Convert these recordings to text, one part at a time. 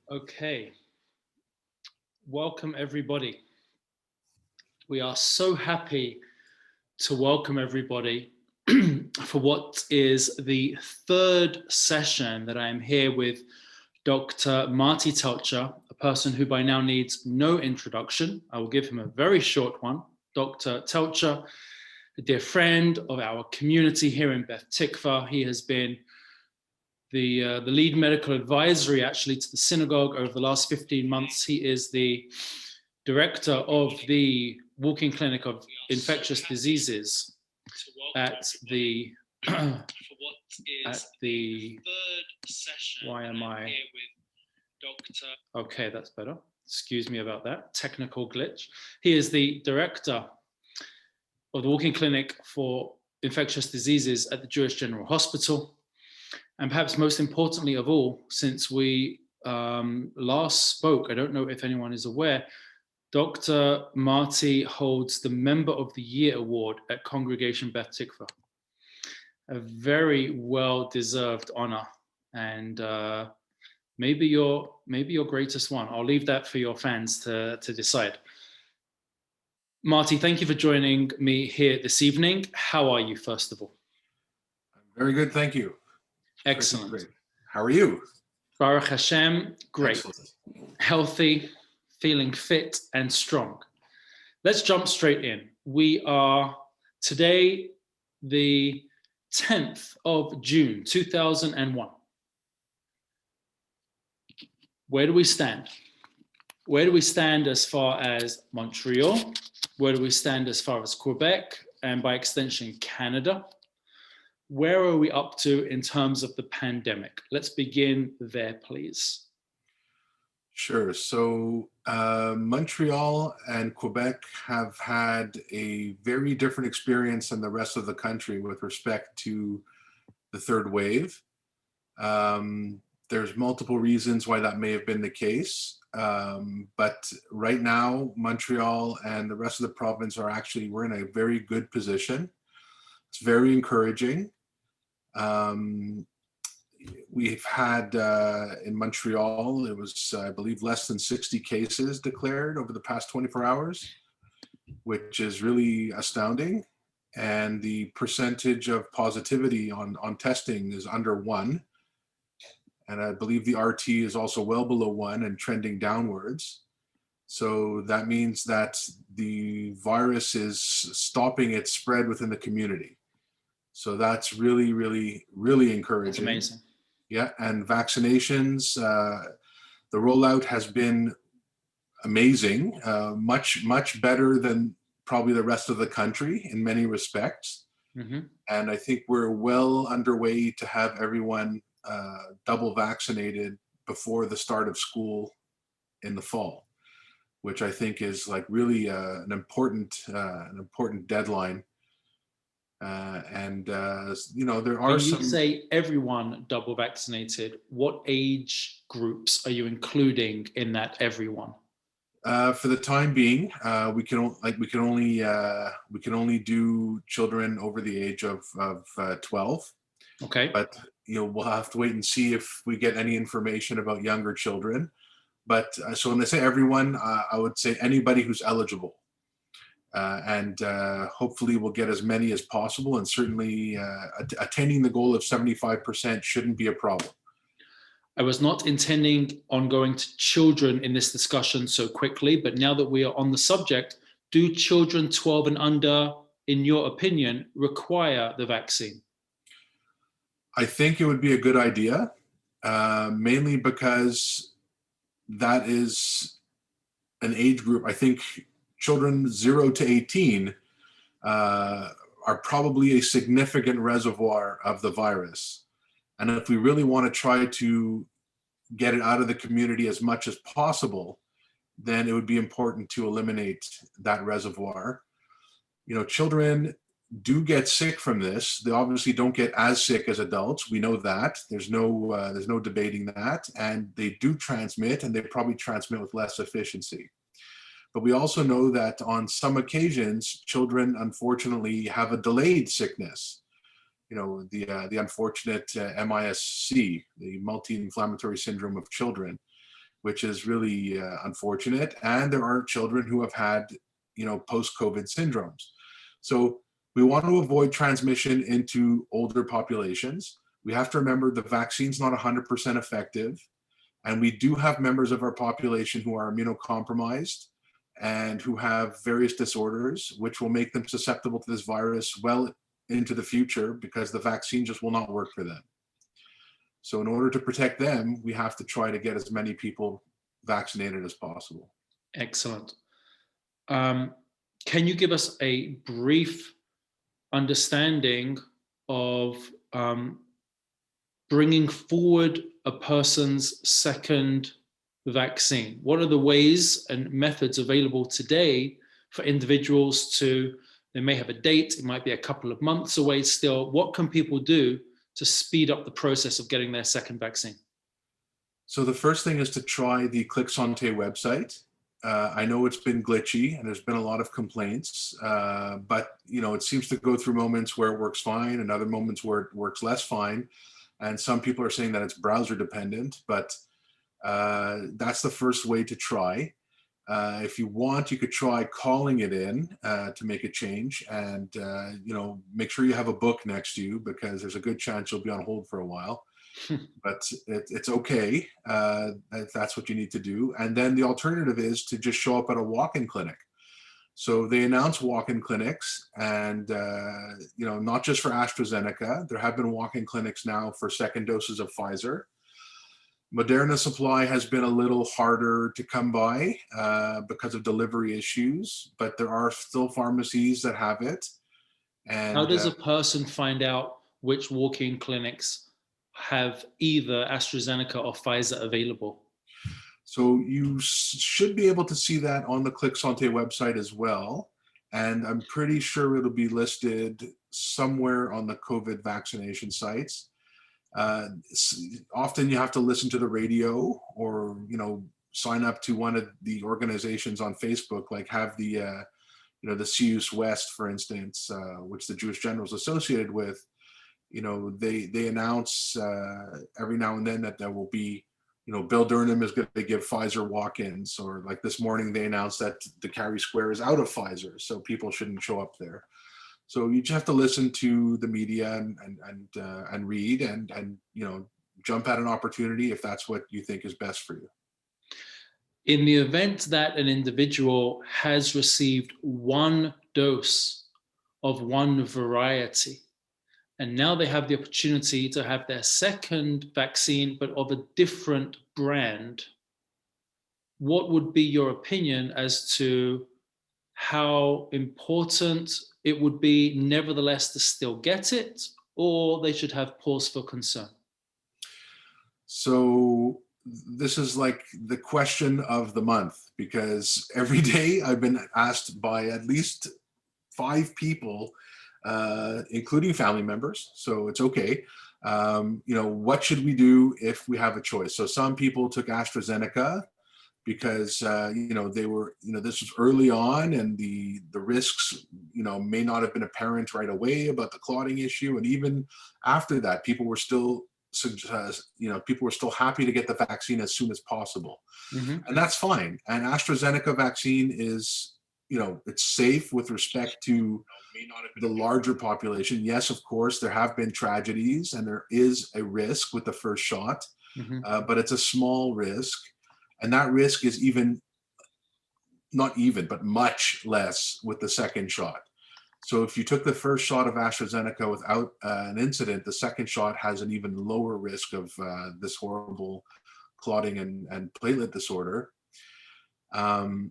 Okay, welcome everybody. We are so happy to welcome everybody for what is the third session that I am here with Dr. Marty Teltscher, a person who by now needs no introduction. I will give him a very short one. Dr. Teltscher, a dear friend of our community here in Beth Tikva. He has been the lead medical advisory actually to the synagogue over the last 15 months. He is the director of the walking clinic of infectious diseases at the why am I okay, that's better. Excuse me about that technical glitch. He is the director of the walking clinic for infectious diseases at the Jewish General Hospital. And perhaps most importantly of all, since we last spoke, I don't know if anyone is aware, Dr. Marty holds the Member of the Year Award at Congregation Beth Tikva. A very well-deserved honor, and maybe your greatest one. I'll leave that for your fans to decide. Marty, thank you for joining me here this evening. How are you, first of all? I'm very good, thank you. Excellent. Great. How are you? Baruch Hashem, great. Excellent. Healthy, feeling fit and strong. Let's jump straight in. We are today the 10th of June, 2001. Where do we stand? Where do we stand as far as Montreal? Where do we stand as far as Quebec and by extension Canada? Where are we up to in terms of the pandemic? Let's begin there, please. Sure. So Montreal and Quebec have had a very different experience than the rest of the country with respect to the third wave. There's multiple reasons why that may have been the case. But right now, Montreal and the rest of the province we're in a very good position. It's very encouraging. We've had in Montreal, it was, I believe, less than 60 cases declared over the past 24 hours, which is really astounding. And the percentage of positivity on testing is under 1. And I believe the RT is also well below 1 and trending downwards. So that means that the virus is stopping its spread within the community. So that's really, really, really encouraging. That's amazing. Yeah, and vaccinations, the rollout has been amazing, much better than probably the rest of the country in many respects. Mm-hmm. And I think we're well underway to have everyone double vaccinated before the start of school in the fall, which I think is like really an important deadline. There are when some. You say everyone double vaccinated, what age groups are you including in that everyone? For the time being, we can only do children over the age of 12. Okay. But we'll have to wait and see if we get any information about younger children. But so when I say everyone, I would say anybody who's eligible. And hopefully we'll get as many as possible, and certainly attaining the goal of 75% shouldn't be a problem. I was not intending on going to children in this discussion so quickly, but now that we are on the subject, do children 12 and under, in your opinion, require the vaccine? I think it would be a good idea, mainly because that is an age group. I think children 0 to 18 are probably a significant reservoir of the virus. And if we really want to try to get it out of the community as much as possible, then it would be important to eliminate that reservoir. Children do get sick from this. They obviously don't get as sick as adults. We know that. There's no debating that. And they do transmit, and they probably transmit with less efficiency. But we also know that on some occasions, children unfortunately have a delayed sickness. The unfortunate MIS-C, the multi-inflammatory syndrome of children, which is really unfortunate. And there are children who have had, post-COVID syndromes. So we want to avoid transmission into older populations. We have to remember the vaccine's not 100% effective. And we do have members of our population who are immunocompromised and who have various disorders, which will make them susceptible to this virus well into the future because the vaccine just will not work for them. So in order to protect them, we have to try to get as many people vaccinated as possible. Excellent. Can you give us a brief understanding of bringing forward a person's second vaccine? What are the ways and methods available today for individuals they may have a date, it might be a couple of months away still. What can people do to speed up the process of getting their second vaccine? So the first thing is to try the Click Santé website. I know it's been glitchy and there's been a lot of complaints, but it seems to go through moments where it works fine and other moments where it works less fine. And some people are saying that it's browser dependent, but that's the first way to try. If you want, you could try calling it in to make a change, and make sure you have a book next to you because there's a good chance you'll be on hold for a while. But it's okay if that's what you need to do. And then the alternative is to just show up at a walk-in clinic. So they announce walk-in clinics, and not just for AstraZeneca. There have been walk-in clinics now for second doses of Pfizer. Moderna supply has been a little harder to come by because of delivery issues, but there are still pharmacies that have it. And how does a person find out which walk-in clinics have either AstraZeneca or Pfizer available? So you should be able to see that on the Click Santé website as well. And I'm pretty sure it'll be listed somewhere on the COVID vaccination sites. Often you have to listen to the radio or, sign up to one of the organizations on Facebook, like have the CUS West, for instance, which the Jewish General is associated with. They announce every now and then that there will be, Bill Durham is going to give Pfizer walk-ins, or like this morning they announced that the Carey Square is out of Pfizer, so people shouldn't show up there. So you just have to listen to the media and read and jump at an opportunity if that's what you think is best for you. In the event that an individual has received one dose of one variety, and now they have the opportunity to have their second vaccine, but of a different brand, what would be your opinion as to how important it would be nevertheless to still get it, or they should have pause for concern? So this is like the question of the month, because every day I've been asked by at least 5 people, including family members. So it's okay. What should we do if we have a choice? So some people took AstraZeneca because they were, this was early on, and the risks may not have been apparent right away about the clotting issue, and even after that, people were still happy to get the vaccine as soon as possible. Mm-hmm. And that's fine. And AstraZeneca vaccine is, it's safe with respect to the larger population. Yes, of course, there have been tragedies and there is a risk with the first shot, Mm-hmm. but it's a small risk. And that risk is but much less with the second shot. So if you took the first shot of AstraZeneca without an incident, the second shot has an even lower risk of this horrible clotting and platelet disorder. How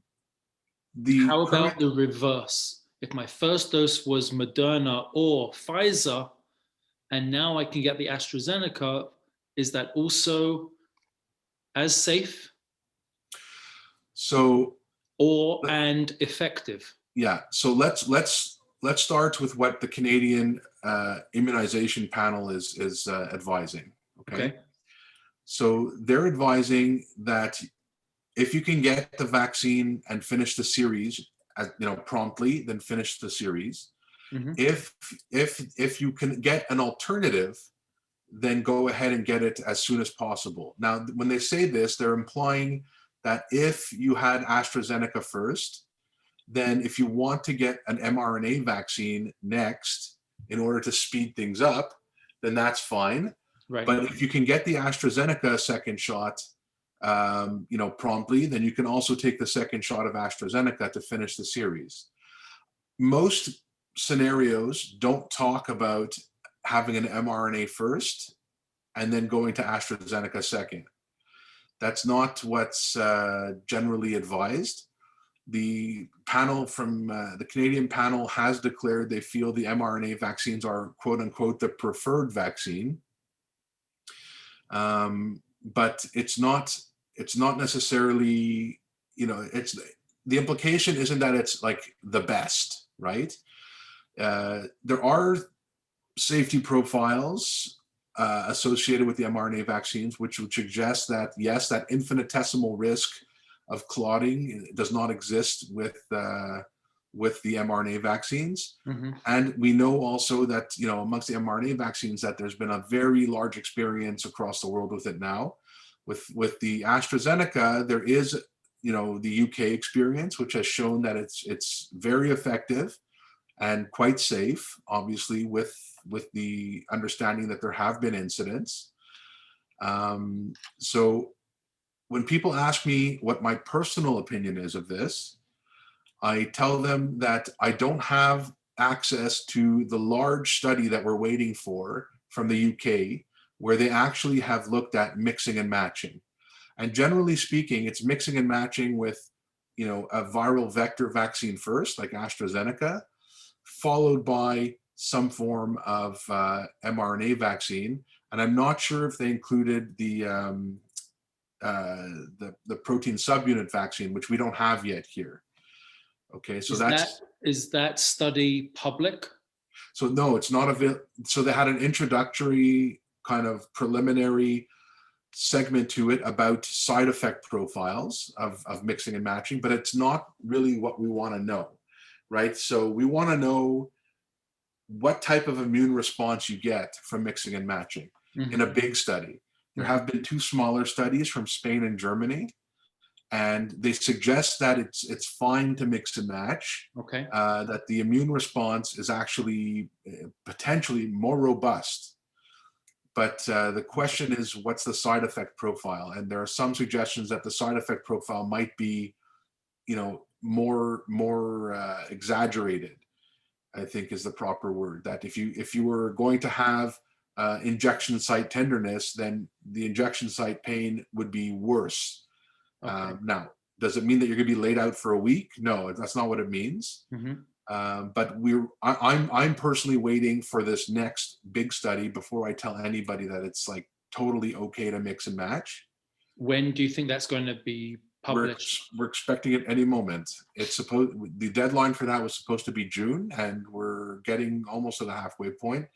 about the reverse? If my first dose was Moderna or Pfizer, and now I can get the AstraZeneca, is that also as safe? And effective? Yeah. So let's start with what the Canadian immunization panel is advising. Okay. So they're advising that if you can get the vaccine and finish the series, promptly, then finish the series. Mm-hmm. If you can get an alternative then go ahead and get it as soon as possible. Now, when they say this, they're implying that if you had AstraZeneca first, then if you want to get an mRNA vaccine next in order to speed things up, then that's fine. Right. But if you can get the AstraZeneca second shot, promptly, then you can also take the second shot of AstraZeneca to finish the series. Most scenarios don't talk about having an mRNA first and then going to AstraZeneca second. That's not what's generally advised. The panel from the Canadian panel has declared they feel the mRNA vaccines are, quote unquote, the preferred vaccine. But it's not necessarily, it's, the implication isn't that it's like the best, right? There are safety profiles associated with the mRNA vaccines, which would suggest that, yes, that infinitesimal risk of clotting does not exist with the mRNA vaccines. Mm-hmm. And we know also that, amongst the mRNA vaccines, that there's been a very large experience across the world with it now. With the AstraZeneca, there is, the UK experience, which has shown that it's very effective and quite safe, obviously, with the understanding that there have been incidents. So when people ask me what my personal opinion is of this, I tell them that I don't have access to the large study that we're waiting for from the UK, where they actually have looked at mixing and matching. And generally speaking, it's mixing and matching with, a viral vector vaccine first, like AstraZeneca, followed by some form of mRNA vaccine. And I'm not sure if they included the protein subunit vaccine, which we don't have yet here. Okay, so is that study public? So no, it's not available. So they had an introductory kind of preliminary segment to it about side effect profiles of mixing and matching, but it's not really what we want to know, right? So we want to know what type of immune response you get from mixing and matching in a big study. There have been 2 smaller studies from Spain and Germany, and they suggest that it's fine to mix and match. Okay. That the immune response is actually potentially more robust. But the question is, what's the side effect profile? And there are some suggestions that the side effect profile might be, more exaggerated, I think is the proper word. That if you were going to have injection site tenderness, then the injection site pain would be worse. Okay. Now, does it mean that you're going to be laid out for a week? No, that's not what it means. Mm-hmm. But I'm personally waiting for this next big study before I tell anybody that it's like totally okay to mix and match. When do you think that's going to be published? We're expecting it any moment. The deadline for that was supposed to be June, and we're getting almost to the halfway point,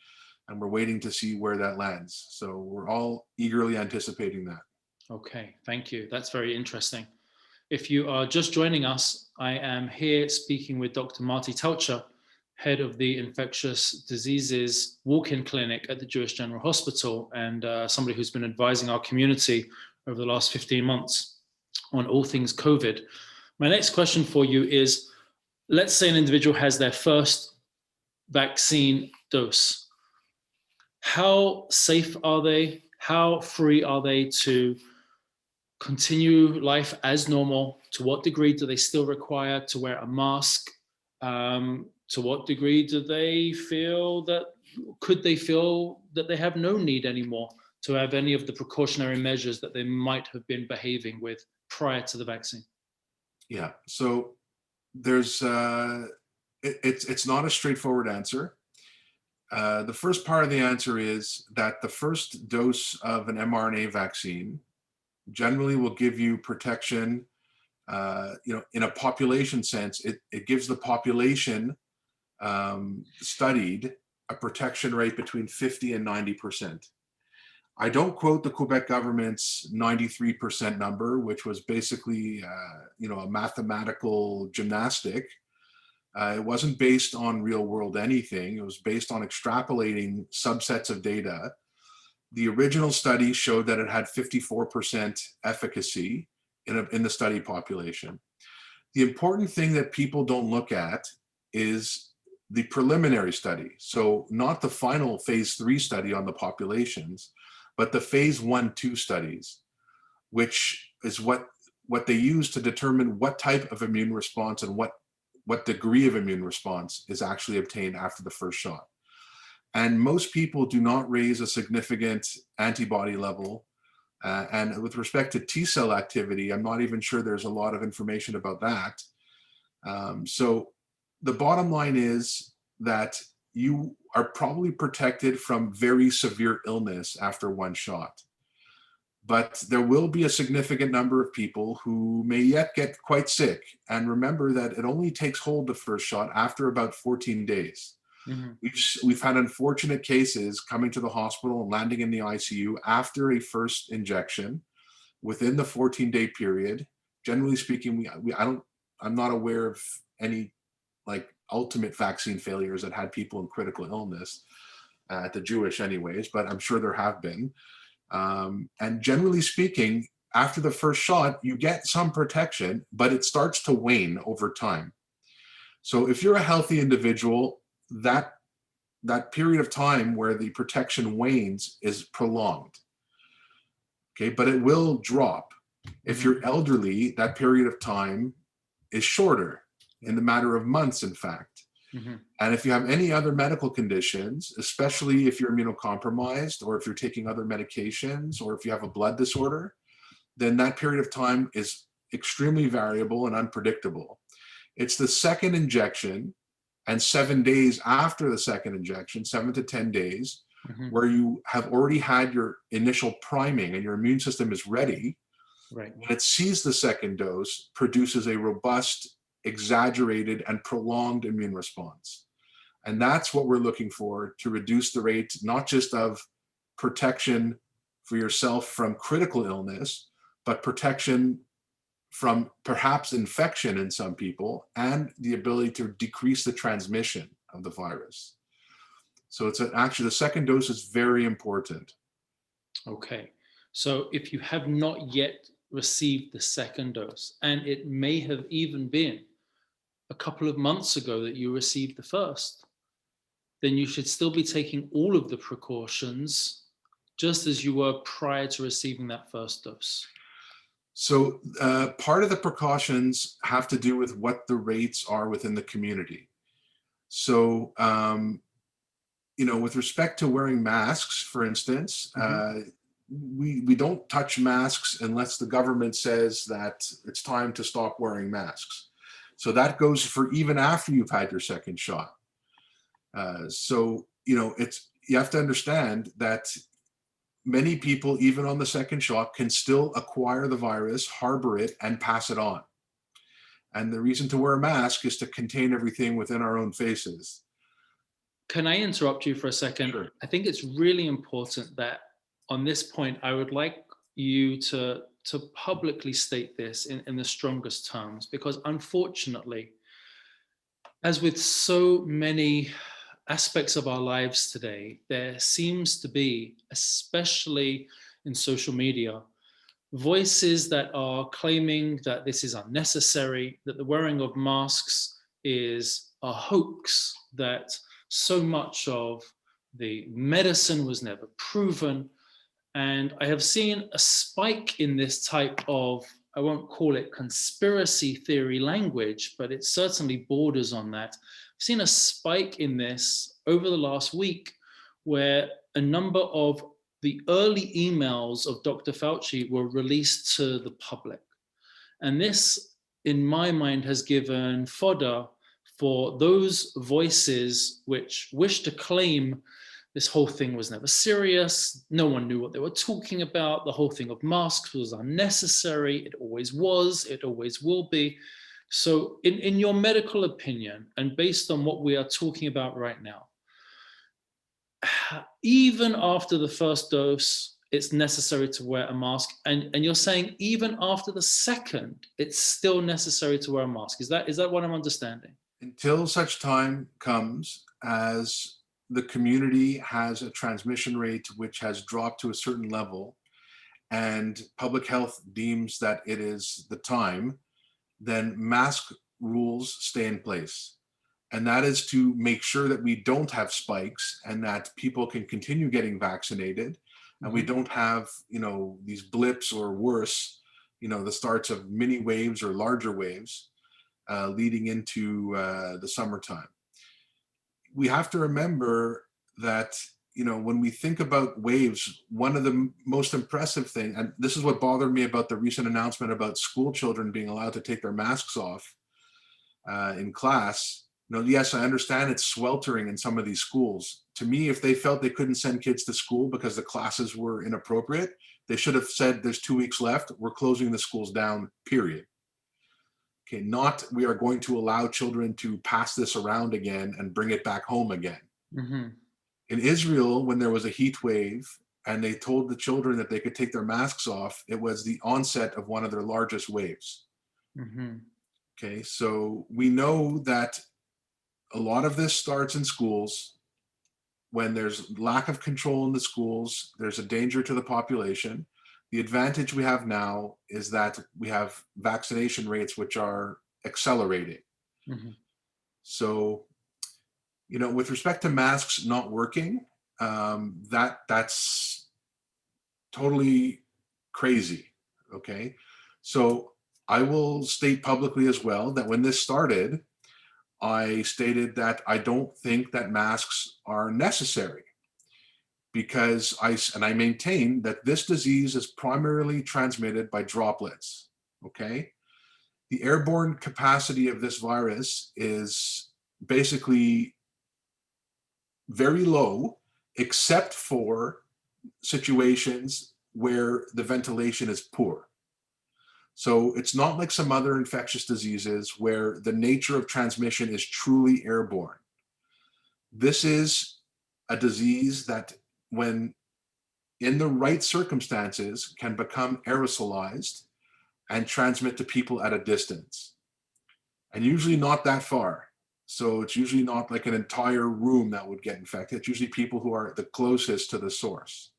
and we're waiting to see where that lands. So we're all eagerly anticipating that. Okay, thank you. That's very interesting. If you are just joining us, I am here speaking with Dr. Marty Teltscher, head of the infectious diseases walk-in clinic at the Jewish General Hospital, and somebody who's been advising our community over the last 15 months on all things COVID. My next question for you is, let's say an individual has their first vaccine dose. How safe are they? How free are they to continue life as normal? To what degree do they still require to wear a mask? To what degree do they feel that, could they feel that they have no need anymore to have any of the precautionary measures that they might have been behaving with prior to the vaccine? Yeah, so there's, it's not a straightforward answer. The first part of the answer is that the first dose of an mRNA vaccine generally will give you protection, in a population sense. It gives the population studied a protection rate between 50 and 90%. I don't quote the Quebec government's 93% number, which was basically, a mathematical gymnastic. It wasn't based on real world anything. It was based on extrapolating subsets of data. The original study showed that it had 54% efficacy in the study population. The important thing that people don't look at is the preliminary study. So not the final phase 3 study on the populations, but the phase 1-2 studies, which is what they use to determine what type of immune response and what degree of immune response is actually obtained after the first shot. And most people do not raise a significant antibody level. And with respect to T cell activity, I'm not even sure there's a lot of information about that. So the bottom line is that you are probably protected from very severe illness after one shot. But there will be a significant number of people who may yet get quite sick. And remember that it only takes hold the first shot after about 14 days. Mm-hmm. We've had unfortunate cases coming to the hospital and landing in the ICU after a first injection within the 14-day period. Generally speaking, I'm not aware of any like ultimate vaccine failures that had people in critical illness at the Jewish anyways, but I'm sure there have been. And generally speaking, after the first shot, you get some protection, but it starts to wane over time. So if you're a healthy individual, that period of time where the protection wanes is prolonged. Okay, but it will drop. If you're elderly, that period of time is shorter, in the matter of months, in fact. Mm-hmm. And if you have any other medical conditions, especially if you're immunocompromised or if you're taking other medications or if you have a blood disorder, then that period of time is extremely variable and unpredictable. It's the second injection and 7 days after the second injection, 7 to 10 days, mm-hmm. where you have already had your initial priming and your immune system is ready. Right. When it sees the second dose, produces a robust, exaggerated, and prolonged immune response. And that's what we're looking for to reduce the rate, not just of protection for yourself from critical illness, but protection from perhaps infection in some people and the ability to decrease the transmission of the virus. So it's actually the second dose is very important. Okay. So if you have not yet received the second dose, and it may have even been a couple of months ago that you received the first, then you should still be taking all of the precautions just as you were prior to receiving that first dose. So part of the precautions have to do with what the rates are within the community. So, with respect to wearing masks, for instance, mm-hmm. We don't touch masks unless the government says that it's time to stop wearing masks. So that goes for even after you've had your second shot. So, you have to understand that many people, even on the second shot, can still acquire the virus, harbor it, and pass it on. And the reason to wear a mask is to contain everything within our own faces. Can I interrupt you for a second? Sure. I think it's really important that on this point, I would like you to publicly state this in the strongest terms, because unfortunately, as with so many aspects of our lives today, there seems to be, especially in social media, voices that are claiming that this is unnecessary, that the wearing of masks is a hoax, that so much of the medicine was never proven. And I have seen a spike in this type of, I won't call it conspiracy theory language, but it certainly borders on that. I've seen a spike in this over the last week where a number of the early emails of Dr. Fauci were released to the public. And this, in my mind, has given fodder for those voices which wish to claim this whole thing was never serious. No one knew what they were talking about. The whole thing of masks was unnecessary. It always was. It always will be. So in your medical opinion, and based on what we are talking about right now, even after the first dose, it's necessary to wear a mask. And you're saying even after the second, it's still necessary to wear a mask. Is that what I'm understanding? Until such time comes as the community has a transmission rate which has dropped to a certain level, and public health deems that it is the time, then mask rules stay in place. And that is to make sure that we don't have spikes and that people can continue getting vaccinated, and we don't have, these blips, or worse, the starts of mini waves or larger waves leading into the summertime. We have to remember that, when we think about waves, one of the most impressive thing, and this is what bothered me about the recent announcement about school children being allowed to take their masks off in class. Yes, I understand it's sweltering in some of these schools. To me, if they felt they couldn't send kids to school because the classes were inappropriate, they should have said there's 2 weeks left, we're closing the schools down, period. Okay, not we are going to allow children to pass this around again and bring it back home again. In Israel, when there was a heat wave and they told the children that they could take their masks off, it was the onset of one of their largest waves. Okay, so we know that a lot of this starts in schools. When there's lack of control in the schools, there's a danger to the population. The advantage we have now is that we have vaccination rates which are accelerating. So, with respect to masks not working, that's totally crazy. Okay, so I will state publicly as well that when this started, I stated that I don't think that masks are necessary, because I maintain that this disease is primarily transmitted by droplets. Okay, the airborne capacity of this virus is basically very low, except for situations where the ventilation is poor. So it's not like some other infectious diseases where the nature of transmission is truly airborne. This is a disease that, when in the right circumstances, can become aerosolized and transmit to people at a distance, and usually not that far. So it's usually not like an entire room that would get infected. It's usually people who are the closest to the source.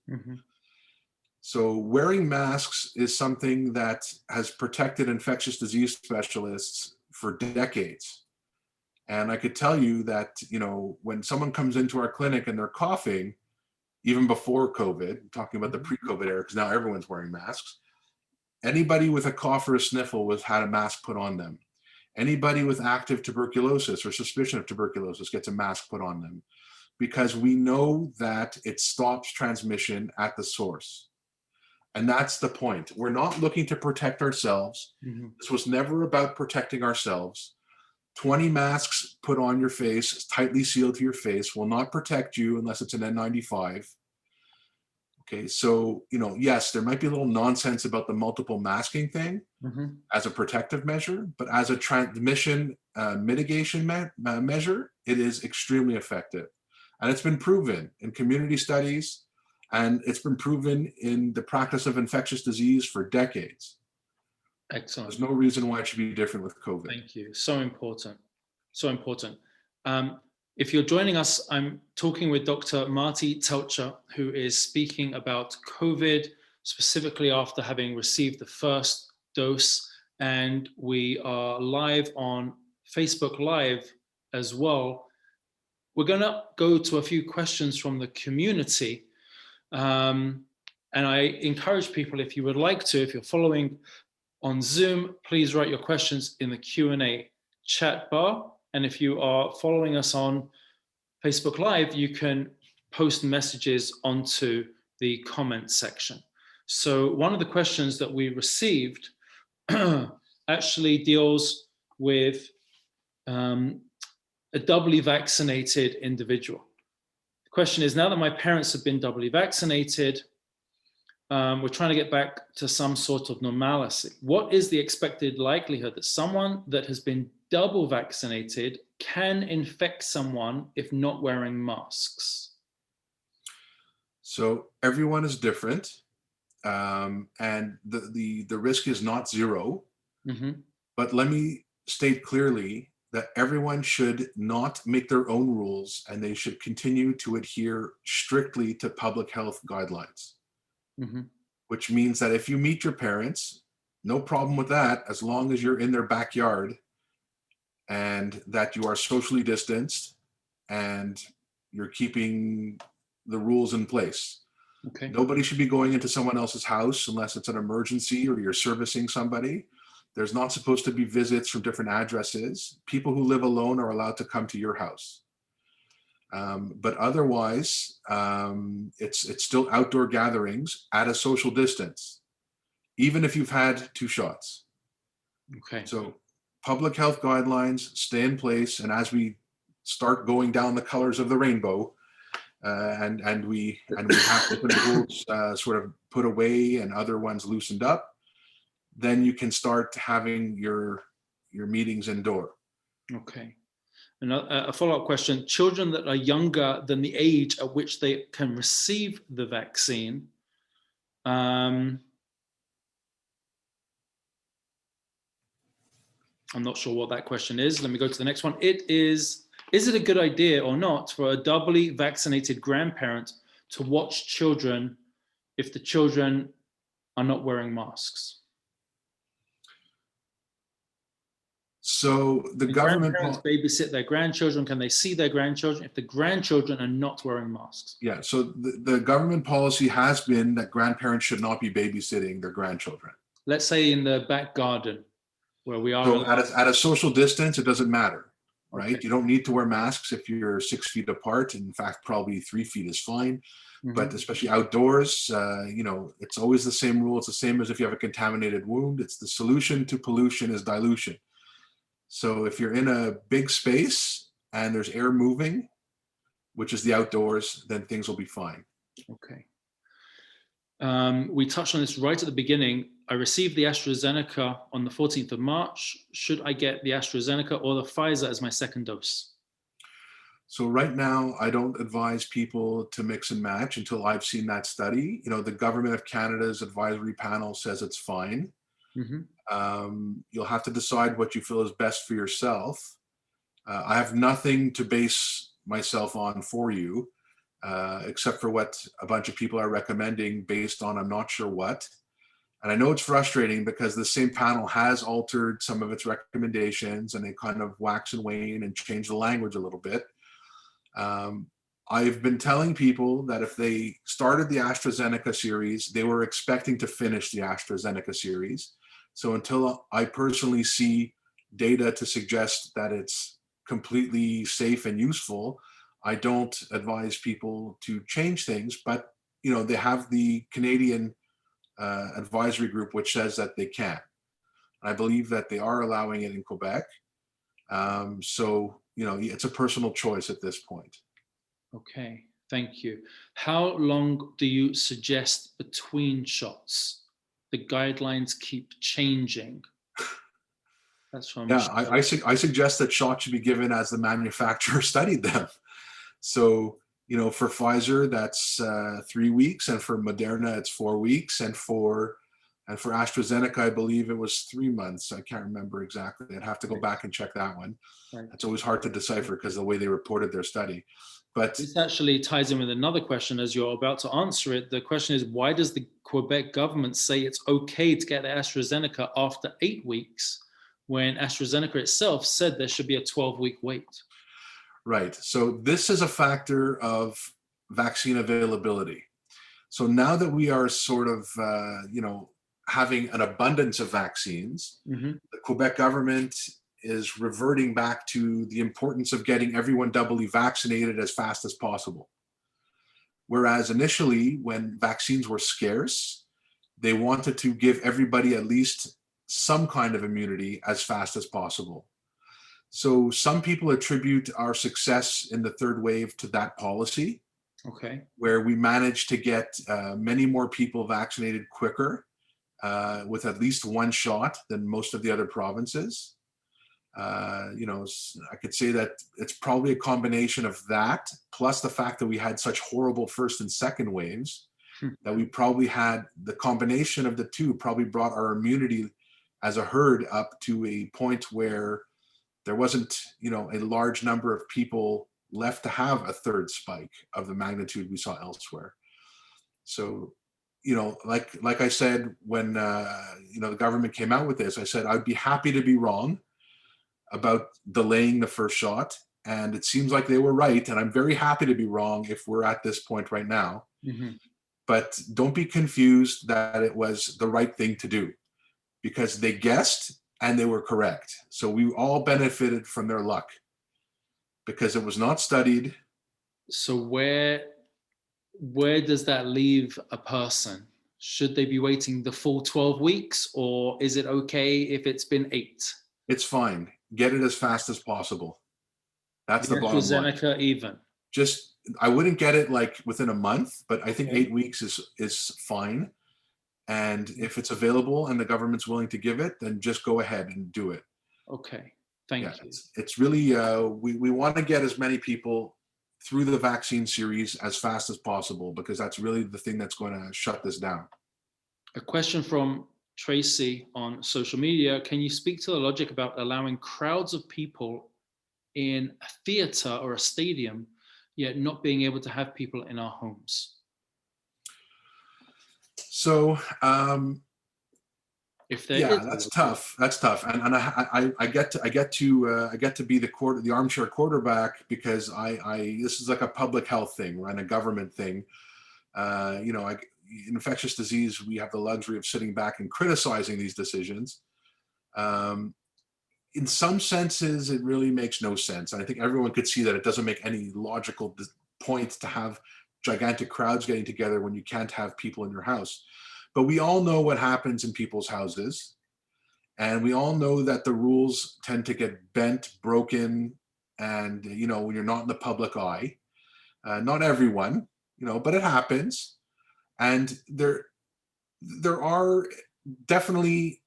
So wearing masks is something that has protected infectious disease specialists for decades. And I could tell you that, when someone comes into our clinic and they're coughing, even before COVID, talking about the pre-COVID era, because now everyone's wearing masks, anybody with a cough or a sniffle had a mask put on them. Anybody with active tuberculosis or suspicion of tuberculosis gets a mask put on them, because we know that it stops transmission at the source. And that's the point. We're not looking to protect ourselves. This was never about protecting ourselves. 20 masks put on your face, tightly sealed to your face, will not protect you unless it's an N95. Okay, so, yes, there might be a little nonsense about the multiple masking thing as a protective measure, but as a transmission mitigation measure, it is extremely effective. And it's been proven in community studies, and it's been proven in the practice of infectious disease for decades. Excellent. There's no reason why it should be different with COVID. Thank you. So important. So important. If you're joining us, I'm talking with Dr. Marty Teltscher, who is speaking about COVID, specifically after having received the first dose. And we are live on Facebook Live as well. We're going to go to a few questions from the community. And I encourage people, if you would like to, if you're following on Zoom, please write your questions in the Q&A chat bar. And if you are following us on Facebook Live, you can post messages onto the comment section. So one of the questions that we received actually deals with a doubly vaccinated individual. The question is, now that my parents have been doubly vaccinated, we're trying to get back to some sort of normalcy. What is the expected likelihood that someone that has been double vaccinated can infect someone if not wearing masks? So everyone is different, and the risk is not zero. But let me state clearly that everyone should not make their own rules, and they should continue to adhere strictly to public health guidelines. Mm-hmm. Which means that if you meet your parents, no problem with that, as long as you're in their backyard and that you are socially distanced and you're keeping the rules in place. Okay. Nobody should be going into someone else's house unless it's an emergency or you're servicing somebody. There's not supposed to be visits from different addresses. People who live alone are allowed to come to your house. But otherwise, it's still outdoor gatherings at a social distance, even if you've had 2 shots. Okay. So public health guidelines stay in place, and as we start going down the colors of the rainbow, and we have different rules sort of put away and other ones loosened up, then you can start having your meetings indoor. Okay. And a follow-up question: children that are younger than the age at which they can receive the vaccine, I'm not sure what that question is. Let me go to the next one. It is it a good idea or not for a doubly vaccinated grandparent to watch children if the children are not wearing masks? So the government grandparents babysit their grandchildren. Can they see their grandchildren if the grandchildren are not wearing masks? Yeah, so the government policy has been that grandparents should not be babysitting their grandchildren. Let's say in the back garden where we are. So at a social distance, it doesn't matter, right? Okay. You don't need to wear masks if you're 6 feet apart. In fact, probably 3 feet is fine. Mhm. But especially outdoors, it's always the same rule. It's the same as if you have a contaminated wound. It's the solution to pollution is dilution. So if you're in a big space and there's air moving, which is the outdoors, then things will be fine. Okay. We touched on this right at the beginning. I received the AstraZeneca on the 14th of March. Should I get the AstraZeneca or the Pfizer as my second dose? So right now, I don't advise people to mix and match until I've seen that study. The Government of Canada's advisory panel says it's fine. Mm-hmm. You'll have to decide what you feel is best for yourself. I have nothing to base myself on for you, except for what a bunch of people are recommending based on I'm not sure what. And I know it's frustrating because the same panel has altered some of its recommendations and they kind of wax and wane and change the language a little bit. I've been telling people that if they started the AstraZeneca series, they were expecting to finish the AstraZeneca series. So until I personally see data to suggest that it's completely safe and useful, I don't advise people to change things. But they have the Canadian advisory group which says that they can. I believe that they are allowing it in Quebec. So it's a personal choice at this point. Okay, thank you. How long do you suggest between shots? The guidelines keep changing. That's from I suggest that shots should be given as the manufacturer studied them. So for Pfizer, that's 3 weeks, and for Moderna, it's 4 weeks, and for AstraZeneca, I believe it was 3 months. I can't remember exactly. I'd have to go back and check that one. Right. It's always hard to decipher because of the way they reported their study. But this actually ties in with another question as you're about to answer it. The question is, why does the Quebec government say it's okay to get the AstraZeneca after 8 weeks when AstraZeneca itself said there should be a 12-week wait? Right. So this is a factor of vaccine availability. So now that we are sort of, having an abundance of vaccines, mm-hmm. the Quebec government is reverting back to the importance of getting everyone doubly vaccinated as fast as possible. Whereas initially, when vaccines were scarce, they wanted to give everybody at least some kind of immunity as fast as possible. So some people attribute our success in the third wave to that policy. Okay. Where we managed to get many more people vaccinated quicker with at least one shot than most of the other provinces. I could say that it's probably a combination of that, plus the fact that we had such horrible first and second waves, that we probably had the combination of the two probably brought our immunity as a herd up to a point where there wasn't, a large number of people left to have a third spike of the magnitude we saw elsewhere. So, like I said, when the government came out with this, I said I'd be happy to be wrong about delaying the first shot, and it seems like they were right. And I'm very happy to be wrong if we're at this point right now. Mm-hmm. But don't be confused that it was the right thing to do, because they guessed and they were correct. So we all benefited from their luck because it was not studied. So where does that leave a person? Should they be waiting the full 12 weeks, or is it okay if it's been 8? It's fine. Get it as fast as possible. That's The the bottom line. AstraZeneca even. Just, I wouldn't get it like within a month, but I think Okay. 8 weeks is fine. And if it's available and the government's willing to give it, then just go ahead and do it. Okay, thank you. It's really, we want to get as many people through the vaccine series as fast as possible, because that's really the thing that's going to shut this down. A question from Tracy on social media. Can you speak to the logic about allowing crowds of people in a theater or a stadium, yet not being able to have people in our homes? So, If there is, that's tough. That's tough. And I get to be the armchair quarterback, because this is like a public health thing and a government thing. Infectious disease, we have the luxury of sitting back and criticizing these decisions. In some senses, it really makes no sense. And I think everyone could see that it doesn't make any logical point to have gigantic crowds getting together when you can't have people in your house. But we all know what happens in people's houses. And we all know that the rules tend to get bent, broken, and, when you're not in the public eye. Not everyone, but it happens. And there are definitely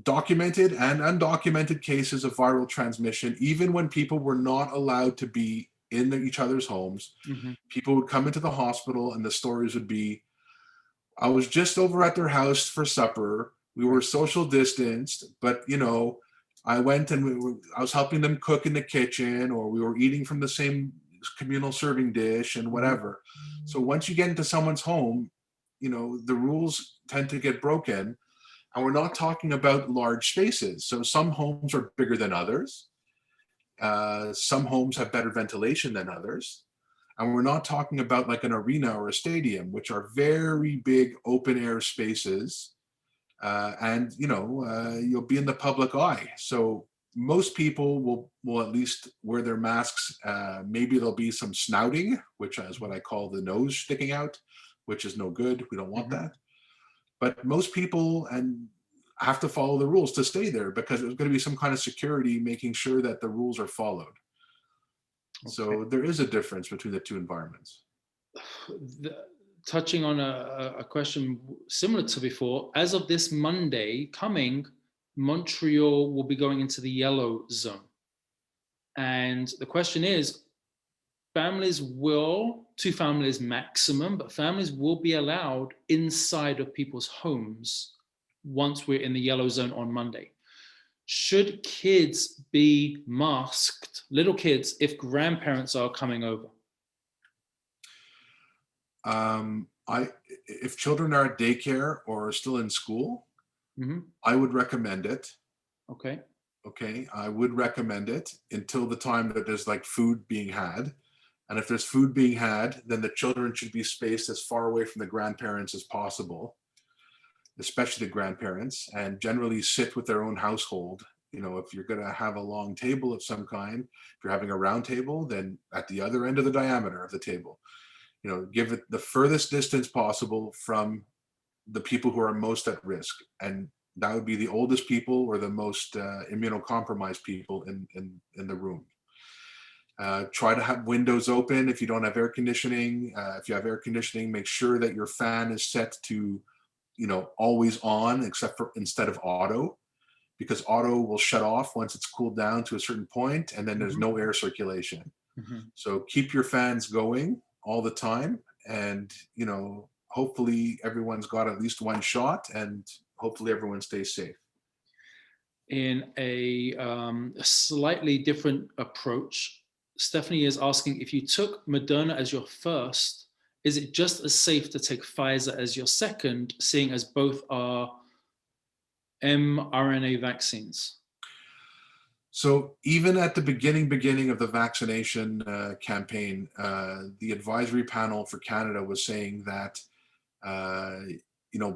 documented and undocumented cases of viral transmission, even when people were not allowed to be in each other's homes. Mm-hmm. People would come into the hospital and the stories would be, I was just over at their house for supper. We were social distanced, but I went and I was helping them cook in the kitchen, or we were eating from the same communal serving dish and whatever. Mm-hmm. So once you get into someone's home, the rules tend to get broken. And we're not talking about large spaces. So some homes are bigger than others. Some homes have better ventilation than others. And we're not talking about like an arena or a stadium, which are very big open air spaces. And you'll be in the public eye. So most people will at least wear their masks. Maybe there'll be some snouting, which is what I call the nose sticking out, which is no good. We don't want that. But most people have to follow the rules to stay there, because there's going to be some kind of security making sure that the rules are followed. Okay. So there is a difference between the two environments. Touching on a question similar to before, as of this Monday coming, Montreal will be going into the yellow zone. And the question is, 2 families maximum, but families will be allowed inside of people's homes once we're in the yellow zone on Monday. Should kids be masked, little kids, if grandparents are coming over? If children are at daycare or still in school, mm-hmm. I would recommend it. Okay, I would recommend it until the time that there's like food being had. And if there's food being had, then the children should be spaced as far away from the grandparents as possible, especially the grandparents, and generally sit with their own household. If you're going to have a long table of some kind, if you're having a round table, then at the other end of the diameter of the table, give it the furthest distance possible from the people who are most at risk. And that would be the oldest people or the most immunocompromised people in the room. Try to have windows open if you don't have air conditioning. If you have air conditioning, make sure that your fan is set to, always on, instead of auto, because auto will shut off once it's cooled down to a certain point, and then there's no air circulation. Mm-hmm. So keep your fans going all the time, and hopefully everyone's got at least one shot, and hopefully everyone stays safe. in a slightly different approach. Stephanie is asking, if you took Moderna as your first, is it just as safe to take Pfizer as your second, seeing as both are mRNA vaccines? So even at the beginning of the vaccination campaign, the advisory panel for Canada was saying that,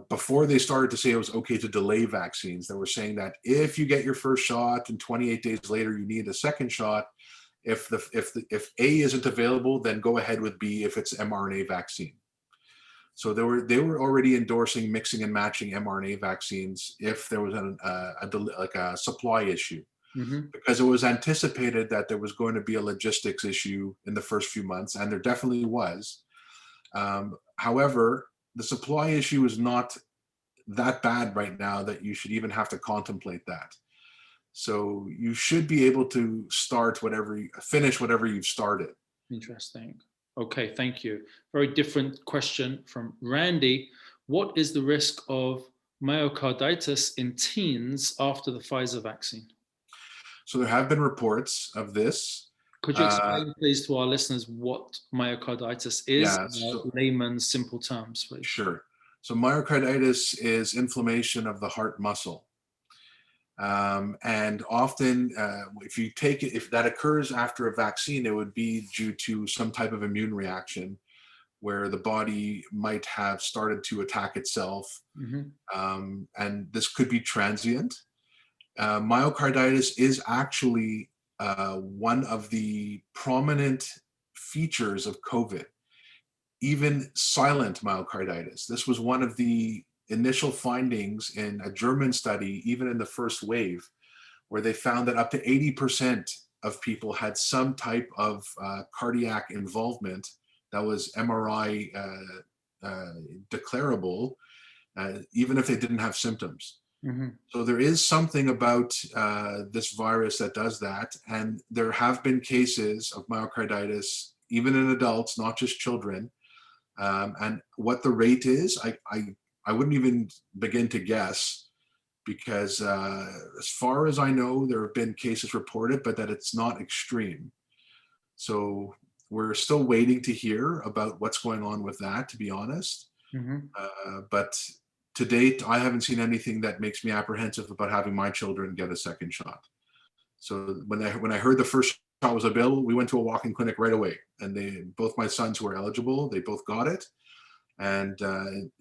before they started to say it was okay to delay vaccines, they were saying that if you get your first shot and 28 days later you need a second shot, if A isn't available, then go ahead with B if it's mRNA vaccine. So they were already endorsing mixing and matching mRNA vaccines if there was a supply issue, because it was anticipated that there was going to be a logistics issue in the first few months, and there definitely was. However, the supply issue is not that bad right now that you should even have to contemplate that. So you should be able to finish whatever you've started. Interesting. Okay, thank you. Very different question from Randy. What is the risk of myocarditis in teens after the Pfizer vaccine? So there have been reports of this. Could you explain, please, to our listeners what myocarditis is? Yeah, Layman's simple terms, please. Sure. So myocarditis is inflammation of the heart muscle. And often, if that occurs after a vaccine, it would be due to some type of immune reaction where the body might have started to attack itself. And this could be transient. Myocarditis is actually one of the prominent features of COVID, even silent myocarditis. This was one of the initial findings in a German study, even in the first wave, where they found that up to 80% of people had some type of cardiac involvement that was MRI declarable, even if they didn't have symptoms. So there is something about this virus that does that. And there have been cases of myocarditis, even in adults, not just children. And what the rate is, I wouldn't even begin to guess, because as far as I know, there have been cases reported, but that it's not extreme. So we're still waiting to hear about what's going on with that, to be honest. But to date, I haven't seen anything that makes me apprehensive about having my children get a second shot. So when I heard the first shot was available, we went to a walk-in clinic right away, and both my sons who are eligible, they both got it. And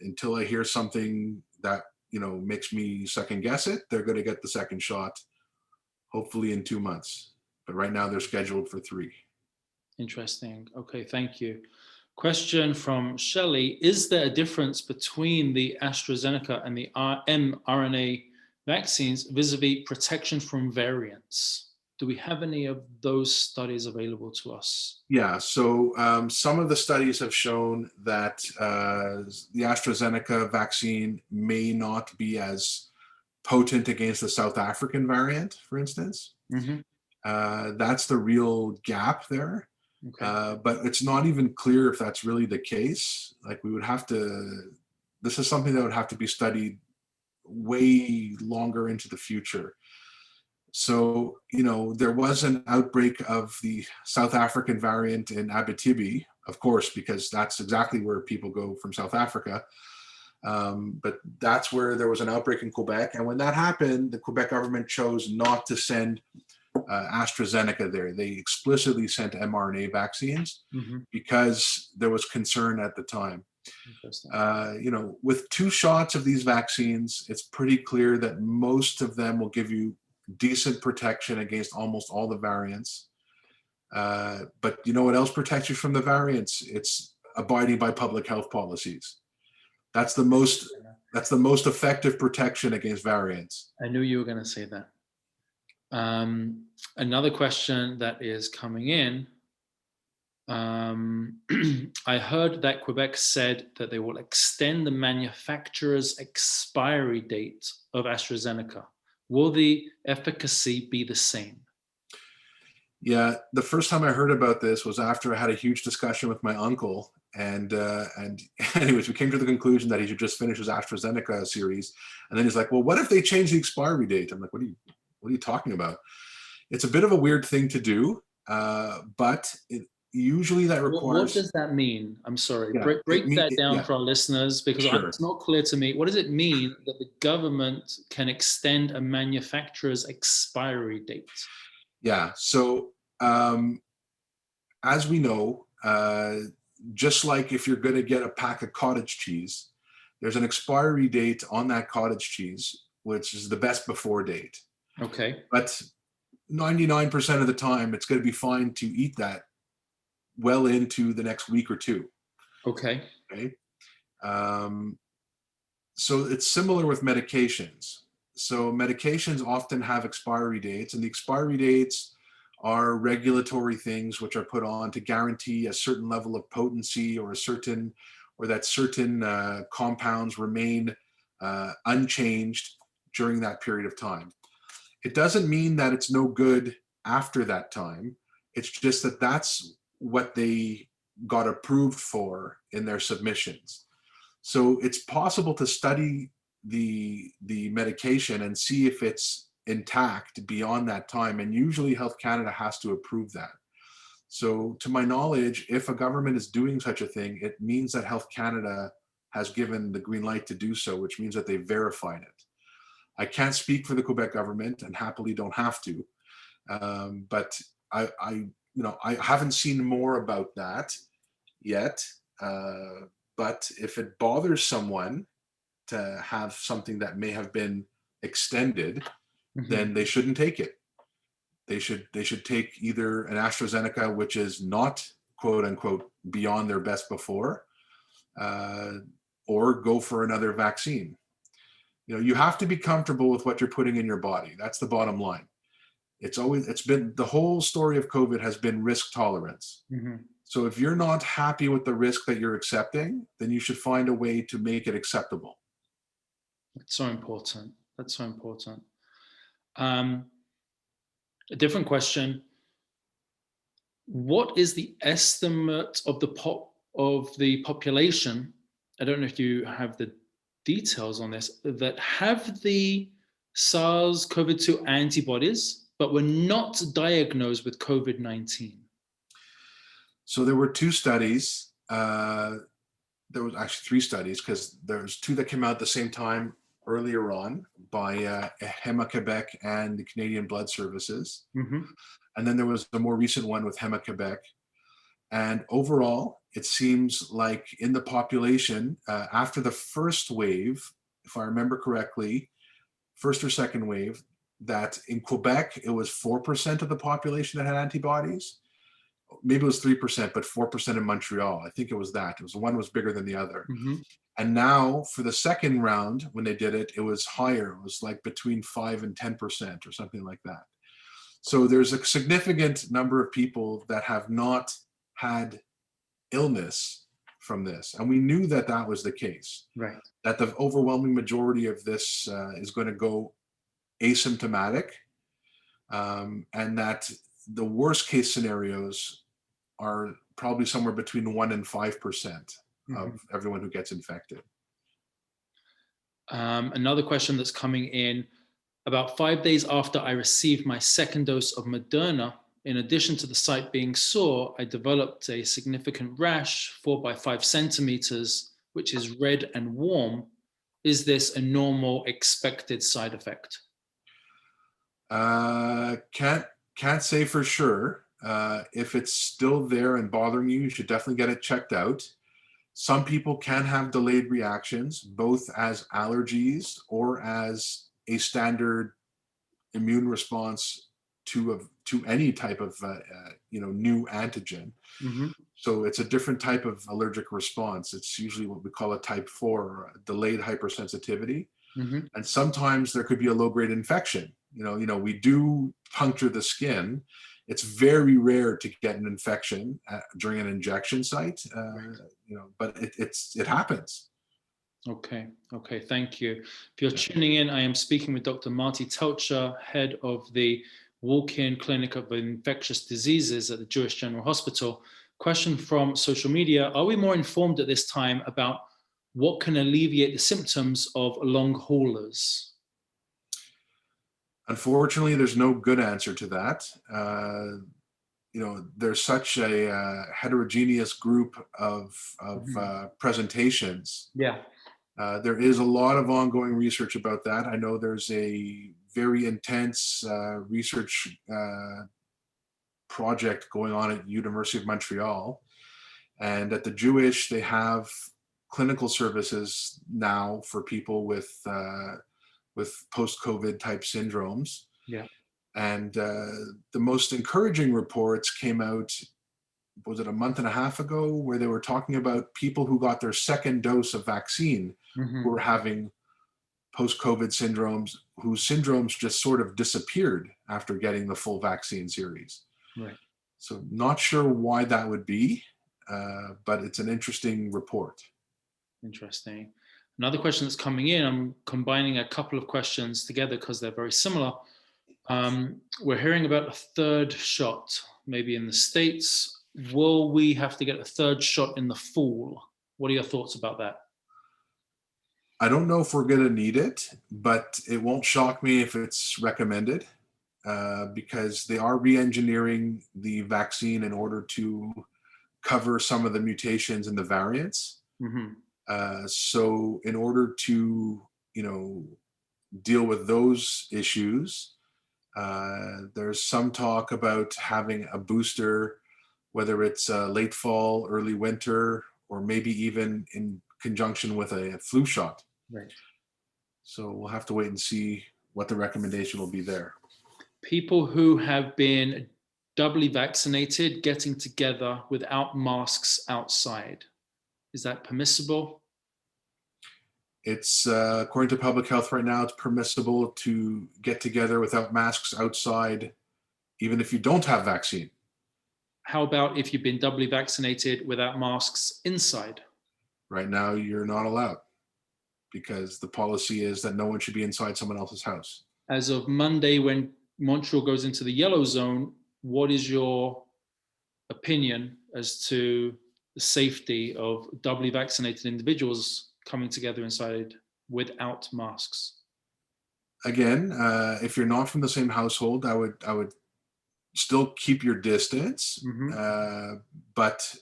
until I hear something that makes me second guess it, they're going to get the second shot, hopefully in 2 months. But right now they're scheduled for 3. Interesting. Okay, thank you. Question from Shelley: is there a difference between the AstraZeneca and the mRNA vaccines vis-a-vis protection from variants? Do we have any of those studies available to us? Yeah, so some of the studies have shown that the AstraZeneca vaccine may not be as potent against the South African variant, for instance. That's the real gap there. Okay. But it's not even clear if that's really the case. Like, this is something that would have to be studied way longer into the future. So, there was an outbreak of the South African variant in Abitibi, of course, because that's exactly where people go from South Africa. But that's where there was an outbreak in Quebec. And when that happened, the Quebec government chose not to send AstraZeneca there. They explicitly sent mRNA vaccines because there was concern at the time. With 2 shots of these vaccines, it's pretty clear that most of them will give you decent protection against almost all the variants. But you know what else protects you from the variants? It's abiding by public health policies. That's the most effective protection against variants. I knew you were going to say that. Another question that is coming in. I heard that Quebec said that they will extend the manufacturer's expiry date of AstraZeneca. Will the efficacy be the same? Yeah, the first time I heard about this was after I had a huge discussion with my uncle. And anyways, we came to the conclusion that he should just finish his AstraZeneca series. And then he's like, well, what if they change the expiry date? I'm like, what do you what are you talking about? It's a bit of a weird thing to do, but usually that What requires, does that mean? I'm sorry. yeah, Break that down yeah, for our listeners, because sure. it's not clear to me. What does it mean that the government can extend a manufacturer's expiry date? Yeah. So as we know, just like if you're going to get a pack of cottage cheese, there's an expiry date on that cottage cheese, which is the best before date. Okay. But 99% of the time, it's going to be fine to eat that well into the next week or two. Okay. Okay. So it's similar with medications. So medications often have expiry dates, and the expiry dates are regulatory things which are put on to guarantee a certain level of potency or that certain compounds remain unchanged during that period of time. It doesn't mean that it's no good after that time. It's just that that's what they got approved for in their submissions. So it's possible to study the medication and see if it's intact beyond that time. And usually Health Canada has to approve that. So to my knowledge, if a government is doing such a thing, it means that Health Canada has given the green light to do so, which means that they verified it. I can't speak for the Quebec government and happily don't have to. But I haven't seen more about that yet. But if it bothers someone to have something that may have been extended, then they shouldn't take it. They should take either an AstraZeneca, which is not quote unquote beyond their best before, or go for another vaccine. You have to be comfortable with what you're putting in your body. That's the bottom line. It's been the whole story of COVID has been risk tolerance. Mm-hmm. So if you're not happy with the risk that you're accepting, then you should find a way to make it acceptable. That's so important. That's so important. A different question. What is the estimate of the population? I don't know if you have the details on this, that have the SARS-CoV-2 antibodies, but were not diagnosed with COVID-19. So there were two studies. There was actually three studies, because there's two that came out at the same time earlier on by Héma-Québec and the Canadian Blood Services. Mm-hmm. And then there was a more recent one with Héma-Québec. And overall, it seems like in the population, after the first wave, if I remember correctly, first or second wave, that in Quebec, it was 4% of the population that had antibodies. Maybe it was 3%, but 4% in Montreal. I think it was that. One was bigger than the other. Mm-hmm. And now for the second round, when they did it, it was higher. It was like between 5 and 10% or something like that. So there's a significant number of people that have not had illness from this. And we knew that that was the case. Right. That the overwhelming majority of this is going to go asymptomatic, and that the worst case scenarios are probably somewhere between 1% and 5% of everyone who gets infected. Another question that's coming in: about 5 days after I received my second dose of Moderna, in addition to the site being sore, I developed a significant rash, 4 by 5 centimeters, which is red and warm. Is this a normal expected side effect? Can't say for sure. If it's still there and bothering you, you should definitely get it checked out. Some people can have delayed reactions, both as allergies or as a standard immune response to any type of new antigen. Mm-hmm. So it's a different type of allergic response. It's usually what we call a type 4, or a delayed hypersensitivity. Mm-hmm. And sometimes there could be a low-grade infection. We do puncture the skin. It's very rare to get an infection during an injection site, but it happens. Okay, thank you. If you're tuning in, I am speaking with Dr. Marty Teltscher, head of the walk-in clinic of infectious diseases at the Jewish General Hospital. Question from social media: are we more informed at this time about what can alleviate the symptoms of long haulers? Unfortunately, there's no good answer to that. There's such a heterogeneous group of presentations. Yeah. There is a lot of ongoing research about that. I know there's a very intense research project going on at University of Montreal, and at the Jewish they have clinical services now for people with post-COVID type syndromes. Yeah. And the most encouraging reports came out, was it a month and a half ago, where they were talking about people who got their second dose of vaccine who were having post-COVID syndromes, whose syndromes just sort of disappeared after getting the full vaccine series. Right. So not sure why that would be, but it's an interesting report. Interesting. Another question that's coming in, I'm combining a couple of questions together because they're very similar. We're hearing about a third shot, maybe in the States. Will we have to get a third shot in the fall? What are your thoughts about that? I don't know if we're going to need it, but it won't shock me if it's recommended, because they are re-engineering the vaccine in order to cover some of the mutations and the variants. So in order to, deal with those issues, there's some talk about having a booster, whether it's late fall, early winter, or maybe even in conjunction with a flu shot. Right. So we'll have to wait and see what the recommendation will be there. People who have been doubly vaccinated getting together without masks outside, is that permissible? It's according to public health right now, it's permissible to get together without masks outside, even if you don't have vaccine. How about if you've been doubly vaccinated without masks inside? Right now, you're not allowed, because the policy is that no one should be inside someone else's house. As of Monday, when Montreal goes into the yellow zone, what is your opinion as to the safety of doubly vaccinated individuals coming together inside without masks? Again, if you're not from the same household, I would still keep your distance, but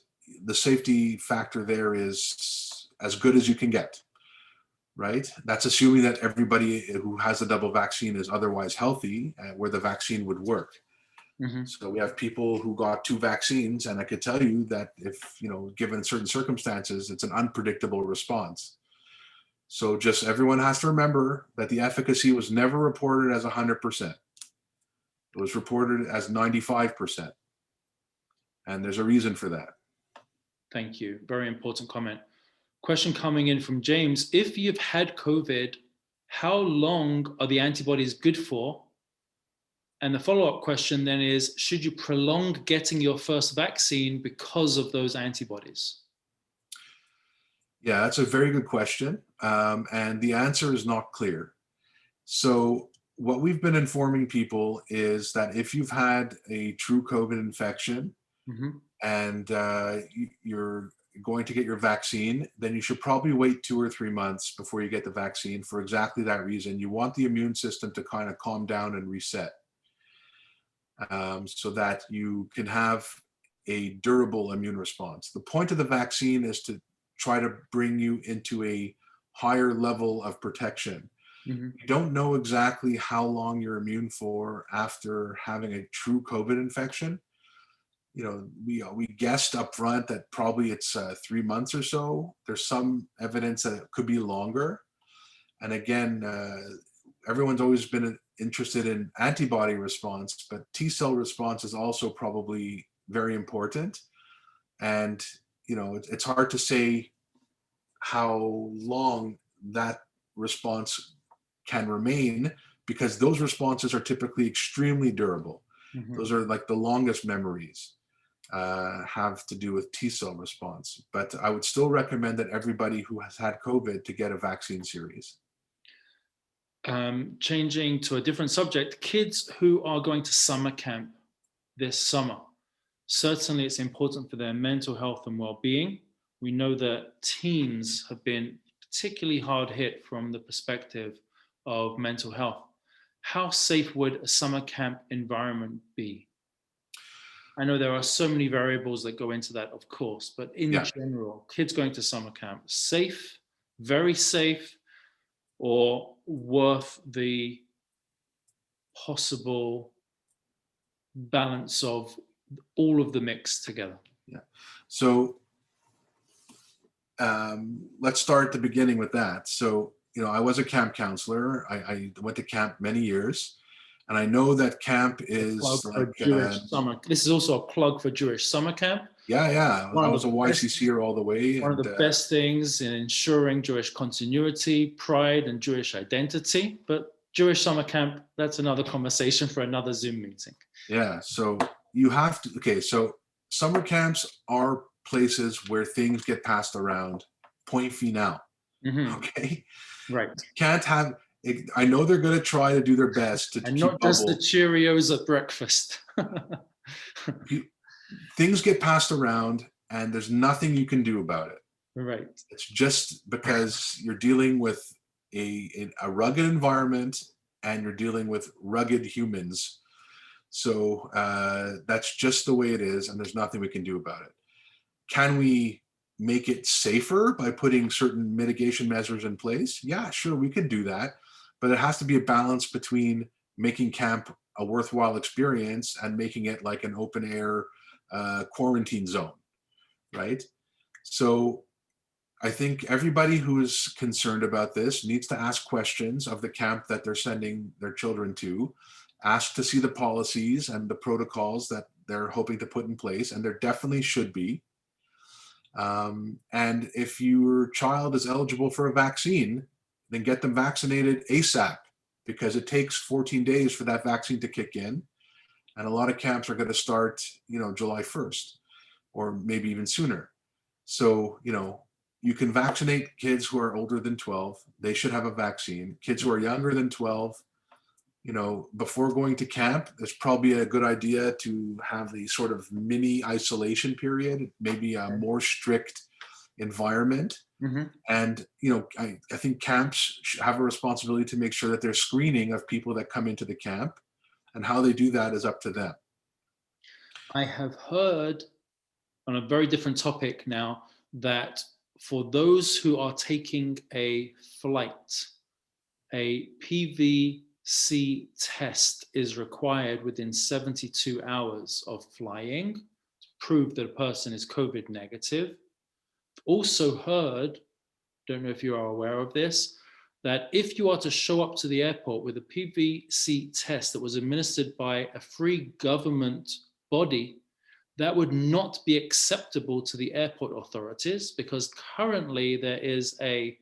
the safety factor there is as good as you can get, right? That's assuming that everybody who has a double vaccine is otherwise healthy, where the vaccine would work. So we have people who got 2 vaccines, and I could tell you that if, given certain circumstances, it's an unpredictable response. So just everyone has to remember that the efficacy was never reported as 100%. It was reported as 95%. And there's a reason for that. Thank you. Very important comment. Question coming in from James. If you've had COVID, how long are the antibodies good for? And the follow-up question then is, should you prolong getting your first vaccine because of those antibodies? Yeah, that's a very good question. And the answer is not clear. So what we've been informing people is that if you've had a true COVID infection and you're going to get your vaccine, then you should probably wait 2 or 3 months before you get the vaccine for exactly that reason. You want the immune system to kind of calm down and reset, so that you can have a durable immune response. The point of the vaccine is to try to bring you into a higher level of protection. You don't know exactly how long you're immune for after having a true COVID infection. We guessed up front that probably it's 3 months or so. There's some evidence that it could be longer. And again, everyone's always been interested in antibody response, but T cell response is also probably very important. And, it's hard to say how long that response can remain, because those responses are typically extremely durable. Those are like the longest memories have to do with T cell response. But I would still recommend that everybody who has had COVID to get a vaccine series. Changing to a different subject, kids who are going to summer camp this summer, certainly it's important for their mental health and well-being. We know that teens have been particularly hard hit from the perspective of mental health. how safe would a summer camp environment be? I know there are so many variables that go into that, of course, but in Yeah. general, kids going to summer camp, safe, very safe, or worth the possible balance of all of the mix together? Yeah. So let's start at the beginning with that. So, I was a camp counselor. I went to camp many years, and I know that camp A plug is for like, Jewish summer. This is also a plug for Jewish summer camp. yeah, yeah. One I of was a the best, YCCer all the way, one of and the best things in ensuring Jewish continuity, pride, and Jewish identity. But Jewish summer camp, that's another conversation for another Zoom meeting. yeah. So you have to. Okay, so summer camps are places where things get passed around. Point final. Mhm. Okay, Right. can't have. I know they're going to try to do their best to And keep not just the bubble. Cheerios at breakfast. Things get passed around, and there's nothing you can do about it. Right. It's just because you're dealing with a rugged environment, and you're dealing with rugged humans. So that's just the way it is, and there's nothing we can do about it. Can we make it safer by putting certain mitigation measures in place? Yeah, sure, we could do that. But it has to be a balance between making camp a worthwhile experience and making it like an open air quarantine zone, right? So I think everybody who is concerned about this needs to ask questions of the camp that they're sending their children to, ask to see the policies and the protocols that they're hoping to put in place, and there definitely should be. And if your child is eligible for a vaccine, then get them vaccinated ASAP, because it takes 14 days for that vaccine to kick in. And a lot of camps are going to start, July 1st or maybe even sooner. So, you can vaccinate kids who are older than 12. They should have a vaccine. Kids who are younger than 12, before going to camp, it's probably a good idea to have the sort of mini isolation period, maybe a more strict environment. Mhm. And, I think camps have a responsibility to make sure that there's screening of people that come into the camp, and how they do that is up to them. I have heard on a very different topic now that for those who are taking a flight, a PVC test is required within 72 hours of flying to prove that a person is COVID negative. Also heard, don't know if you are aware of this, that if you are to show up to the airport with a PVC test that was administered by a free government body, that would not be acceptable to the airport authorities, because currently there is a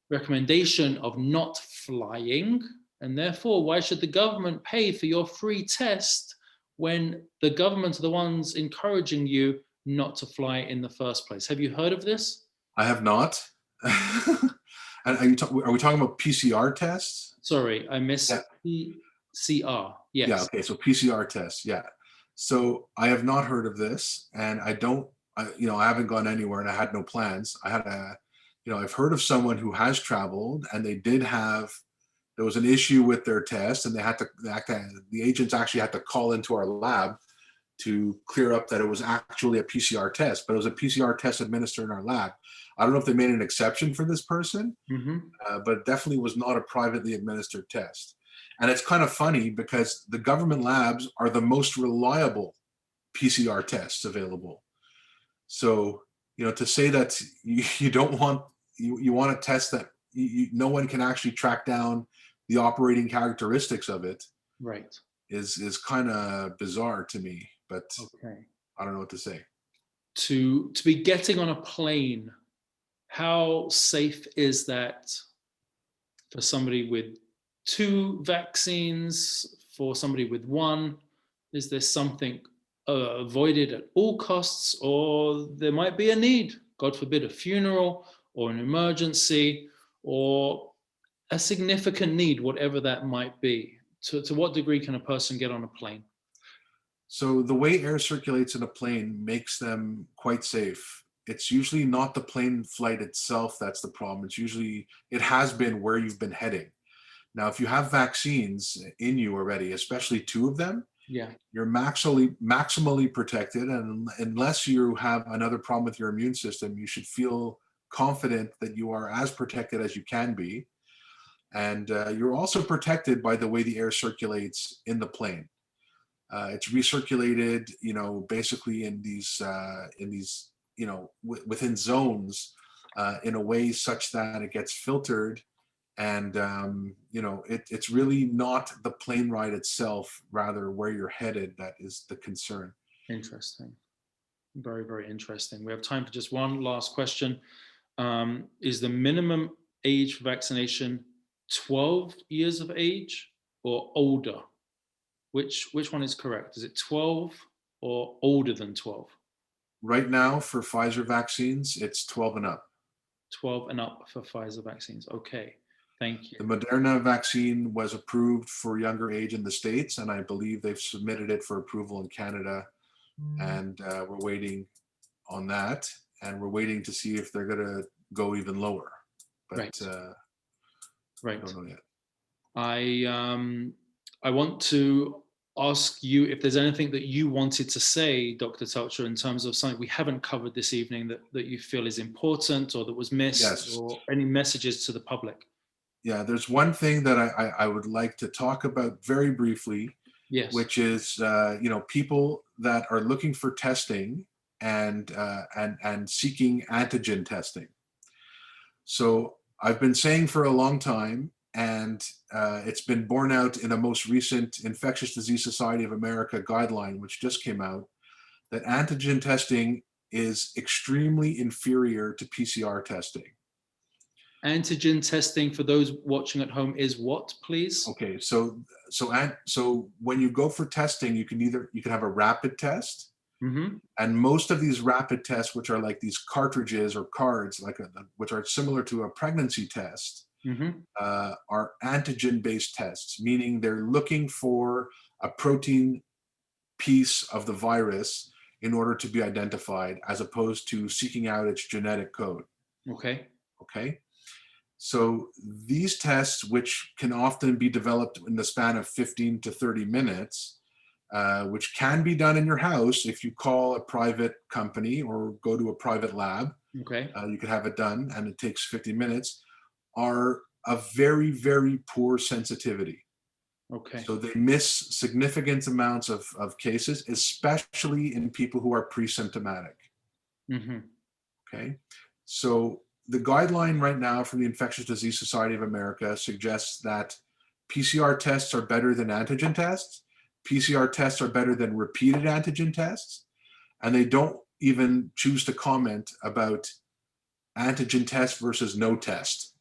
recommendation of not flying, and therefore why should the government pay for your free test when the government are the ones encouraging you not to fly in the first place? Have you heard of this? I have not. And are we talking about PCR tests? Sorry, I Yeah. miss PCR. Yeah. Yes. Okay. So PCR tests. Yeah. So I have not heard of this, and I haven't gone anywhere, and I had no plans. I've heard of someone who has traveled, and there was an issue with their test, and the agents actually had to call into our lab to clear up that it was actually a PCR test, but it was a PCR test administered in our lab. I don't know if they made an exception for this person, Mm-hmm. but it definitely was not a privately administered test. And it's kind of funny because the government labs are the most reliable PCR tests available. So, to say that you don't want, you want a test that no one can actually track down the operating characteristics of it Right. is kind of bizarre to me, but Okay. I don't know what to say. To be getting on a plane, how safe is that for somebody with two vaccines, for somebody with one? Is there something avoided at all costs, or there might be a need, God forbid, a funeral or an emergency or a significant need, whatever that might be? To what degree can a person get on a plane? So the way air circulates in a plane makes them quite safe. It's usually not the plane flight itself that's the problem. It has been where you've been heading. Now, if you have vaccines in you already, especially 2 of them, Yeah. you're maximally protected. And unless you have another problem with your immune system, you should feel confident that you are as protected as you can be. And you're also protected by the way the air circulates in the plane. It's recirculated, basically in these, within zones, in a way such that it gets filtered. And it's really not the plane ride itself, rather where you're headed, that is the concern. Interesting. Very, very interesting. We have time for just one last question. Is the minimum age for vaccination 12 years of age or older? Which one is correct? Is it 12 or older than 12? Right now, for Pfizer vaccines, it's 12 and up. 12 and up for Pfizer vaccines. Okay, thank you. The Moderna vaccine was approved for younger age in the States, and I believe they've submitted it for approval in Canada. And we're waiting on that. And we're waiting to see if they're going to go even lower. But Right. I don't know yet. I want to ask you if there's anything that you wanted to say, Dr. Teltscher, in terms of something we haven't covered this evening that you feel is important or that was missed, Yes. or any messages to the public. Yeah, there's one thing that I would like to talk about very briefly, Yes. which is people that are looking for testing and seeking antigen testing. So I've been saying for a long time, and it's been borne out in a most recent Infectious Disease Society of America guideline, which just came out, that antigen testing is extremely inferior to PCR testing. Antigen testing, for those watching at home, is what, please? Okay, so when you go for testing, you can have a rapid test, and most of these rapid tests, which are like these cartridges or cards, which are similar to a pregnancy test, are antigen-based tests, meaning they're looking for a protein piece of the virus in order to be identified, as opposed to seeking out its genetic code. Okay. So these tests, which can often be developed in the span of 15 to 30 minutes, which can be done in your house if you call a private company or go to a private lab. Okay. You can have it done, and it takes 50 minutes, are of very, very poor sensitivity. Okay. So they miss significant amounts of cases, especially in people who are pre-symptomatic. Okay. So the guideline right now from the Infectious Disease Society of America suggests that PCR tests are better than antigen tests. PCR tests are better than repeated antigen tests. And they don't even choose to comment about antigen test versus no test.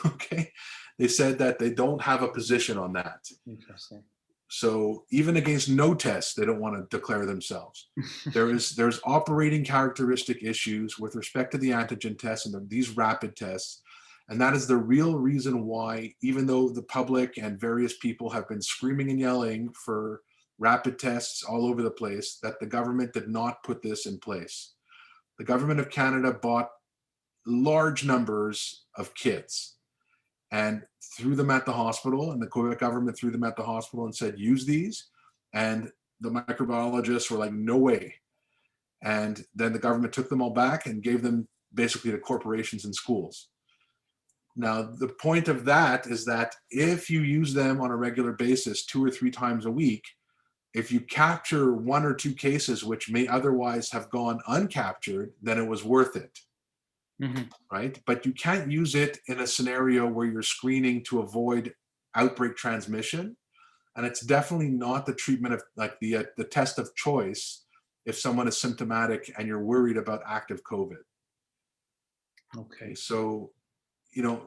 Okay. They said that they don't have a position on that. Interesting. So even against no test, they don't want to declare themselves. There's operating characteristic issues with respect to the antigen tests and these rapid tests. And that is the real reason why, even though the public and various people have been screaming and yelling for rapid tests all over the place, that the government did not put this in place. The government of Canada bought large numbers of kits and threw them at the hospital, and the Quebec government threw them at the hospital and said, use these. And the microbiologists were like, no way. And then the government took them all back and gave them basically to corporations and schools. Now, the point of that is that if you use them on a regular basis 2 or 3 times a week, if you capture 1 or 2 cases which may otherwise have gone uncaptured, then it was worth it. Right? But you can't use it in a scenario where you're screening to avoid outbreak transmission. And it's definitely not the treatment of like the test of choice if someone is symptomatic and you're worried about active COVID. Okay. So,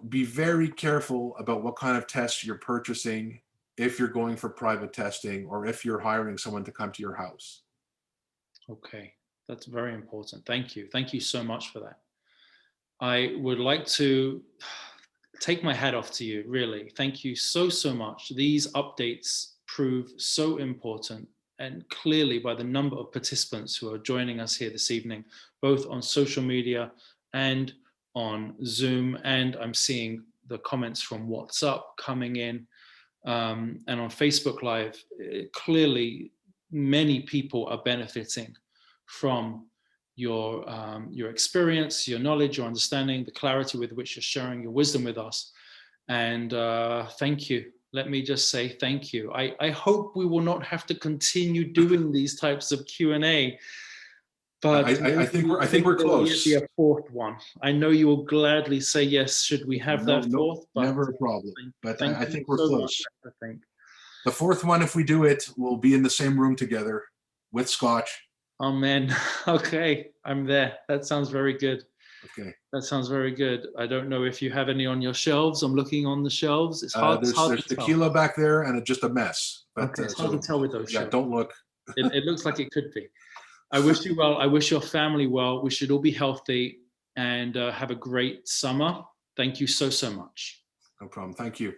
be very careful about what kind of tests you're purchasing if you're going for private testing or if you're hiring someone to come to your house. Okay. That's very important. Thank you. Thank you so much for that. I would like to take my hat off to you, really. Thank you so much. These updates prove so important, and clearly by the number of participants who are joining us here this evening, both on social media and on Zoom, and I'm seeing the comments from WhatsApp coming in, and on Facebook Live. Clearly, many people are benefiting from your experience, your knowledge, your understanding, the clarity with which you're sharing your wisdom with us. And thank you. Let me just say thank you. I hope we will not have to continue doing these types of Q&A. But I think we're close. Be a fourth one. I know you will gladly say yes. Should we have that fourth? But never a problem. But I think we're close. I think the fourth one, if we do it, we'll be in the same room together with scotch. Amen. Okay, I'm there. That sounds very good. Okay. That sounds very good. I don't know if you have any on your shelves. I'm looking on the shelves. It's hard. There's tequila back there, and just a mess. But, okay, it's hard to tell with those shelves. Don't look. It looks like it could be. I wish you well. I wish your family well. We should all be healthy and have a great summer. Thank you so much. No problem. Thank you.